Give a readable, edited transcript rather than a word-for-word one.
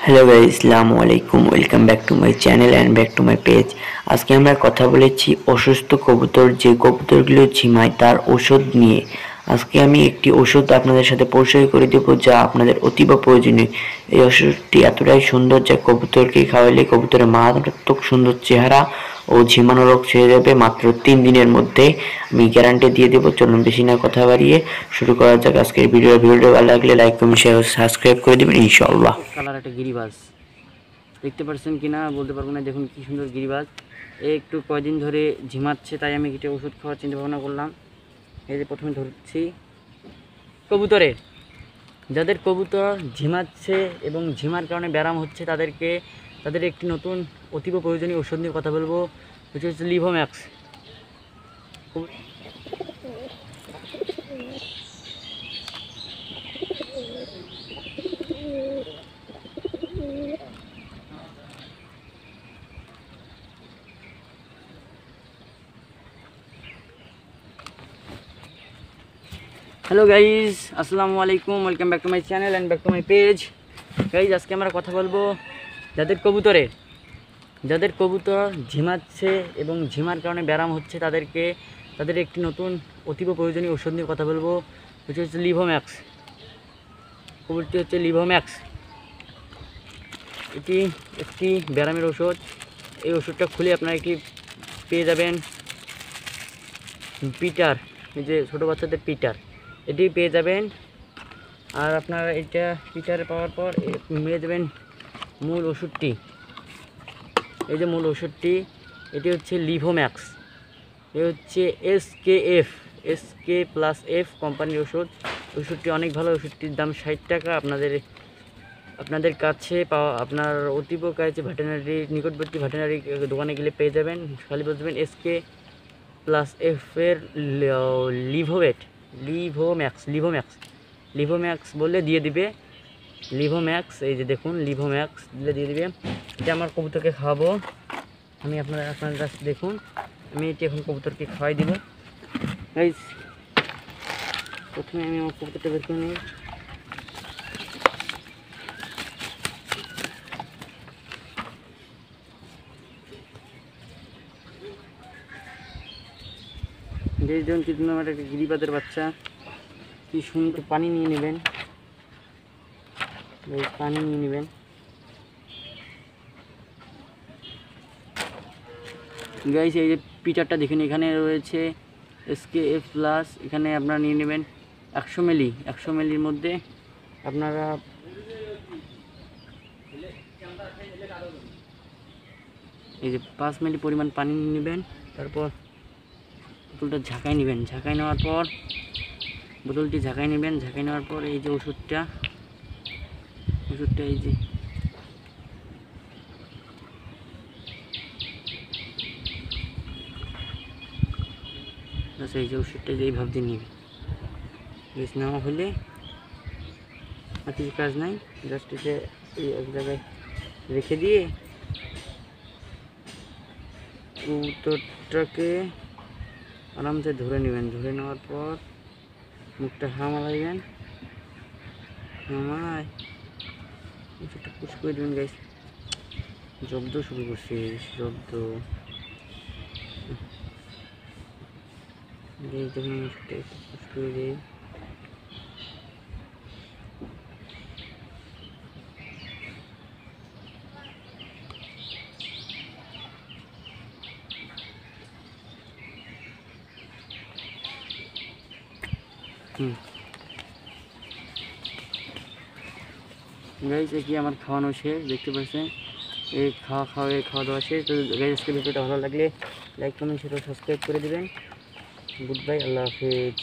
Hello guys, আসসালামু আলাইকুম। Welcome back to my channel and back to my page. আজকে আমরা কথা বলেছি অসুস্থ কবুতর, যে কবুতরগুলো ঝিমায় তার ওষুধ নিয়ে। আজকে আমি একটি ওষুধ আপনাদের সাথে পরিচয় করে দেব, যা আপনাদের অতীব প্রয়োজনীয়। এই ওষুধটি এতটাই সুন্দর যা কবুতরকে খাওয়ালে কবুতরের মারাত্মক সুন্দর চেহারা ও ঝিমানো রোগ ছেড়ে যাবে মাত্র 3 দিনের মধ্যে। আমি গ্যারান্টি দিয়ে দেবো। চলুন বেশি না কথা বাড়িয়ে শুরু করা যাক আজকের ভিডিওটা ভালো লাগলে লাইক কমেন্ট শেয়ার সাবস্ক্রাইব করে দেবেন ইনশাআল্লাহ। কালার একটা গিরিবাজ দেখতে পাচ্ছেন কিনা বলতে পারবো না। দেখুন কি সুন্দর গিরিবাজ। একটু কয়দিন ধরে ঝিমাচ্ছে, তাই আমি এটা ওষুধ খাওয়ার চিন্তা ভাবনা করলাম। এই যে প্রথমে ধরছি কবুতরে, যাদের কবুতর ঝিমাচ্ছে এবং ঝিমার কারণে ব্যায়াম হচ্ছে তাদের একটি নতুন অতীব প্রয়োজনীয় ওষুধ নিয়ে কথা বলবো, যেটি হচ্ছে লিভোম্যাক্স। হ্যালো গাইজ, আসসালামু আলাইকুম। Welcome back to my channel and back to my page. Guys, আজকে আমরা কথা বলবো যাদের কবুতর ঝিমাচ্ছে এবং ঝিমার কারণে ব্যায়াম হচ্ছে তাদের একটি নতুন অতীব প্রয়োজনীয় ওষুধ নিয়ে কথা বলবো, যেটি হচ্ছে লিভোম্যাক্স। কবুতরটি হচ্ছে লিভোম্যাক্স। এটি একটি ব্যায়ামের ওষুধ। এই ওষুধটা খুলে আপনারা একটি পেয়ে যাবেন পিটার, এই যে ছোটো বাচ্চাদের পিটার, এটি পেয়ে যাবেন। আর আপনারা এটা পিটারে পাওয়ার পর পেয়ে যাবেন মূল ওষুধটি। এই যে মূল ওষুধটি, এটি হচ্ছে লিভোম্যাক্স। এ হচ্ছে SK+F কোম্পানির ওষুধ। ওষুধটি অনেক ভালো। ওষুধটির দাম 60 টাকা। আপনাদের কাছে পাওয়া, আপনার অতীব কাছে ভেটেরিনারি, নিকটবর্তী ভেটেরিনারি দোকানে গেলে পেয়ে যাবেন। খালি বলবেন SK+F এর লিভোম্যাক্স বললে দিয়ে দিবে। লিভোম্যাক্স, এই যে দেখুন লিভোম্যাক্স দিলে দিয়ে দিবে। এটা আমার কবুতরকে খাওয়াবো আমি। আপনার কাছে দেখুন, আমি এটি এখন কবুতরকে খাওয়াই দিব। গাইস, প্রথমে আমি আমার কবুতরটা বের করে নিই। দেখুন কি সুন্দর আমার একটা গিরিবাজের বাচ্চা, কি সুন্দর। পানি নিয়ে নেবেন, পানি নিয়ে নেবেন। গাইস, এই যে পিটারটা দেখুন, এখানে রয়েছে SKF+। এখানে আপনারা নিয়ে নেবেন 100 মিলি। 100 মিলির মধ্যে আপনারা এই যে 5 মিলি পরিমাণ পানি নিয়ে নেবেন। তারপর বোতলটা ঝাঁকাই নেবেন। ঝাঁকাই নেওয়ার পর ঝাঁকাই নেওয়ার পর এই যে ওষুধটা এই যে এই যে ওষুধটা এইভাবে দিয়ে নিবে। বেশ নেওয়া হলে আর কিছু কাজ নাই, জাস্ট এসে এই এক জায়গায় রেখে দিয়ে কবুতরটাকে আরামসে ধরে নেবেন। ধরে নেওয়ার পর মুখটা হামালাইবেন। হামায় ওষুধটা পুশ করে দেবেন। গাইস, জব্দ শুরু করছি, জব্দ। দেখুন ওষুধটা একটু পুশ করে দিই। গাইস, কি আমার খাওয়ানো শেষ, দেখতে পাচ্ছেন। এই খাওয়া দাওয়া শেষ। তো গাইস, আজকে ভিডিওটা ভালো লাগলে লাইক কমেন্ট শেয়ার সাবস্ক্রাইব করে দেবেন। গুড বাই, আল্লাহ হাফেজ।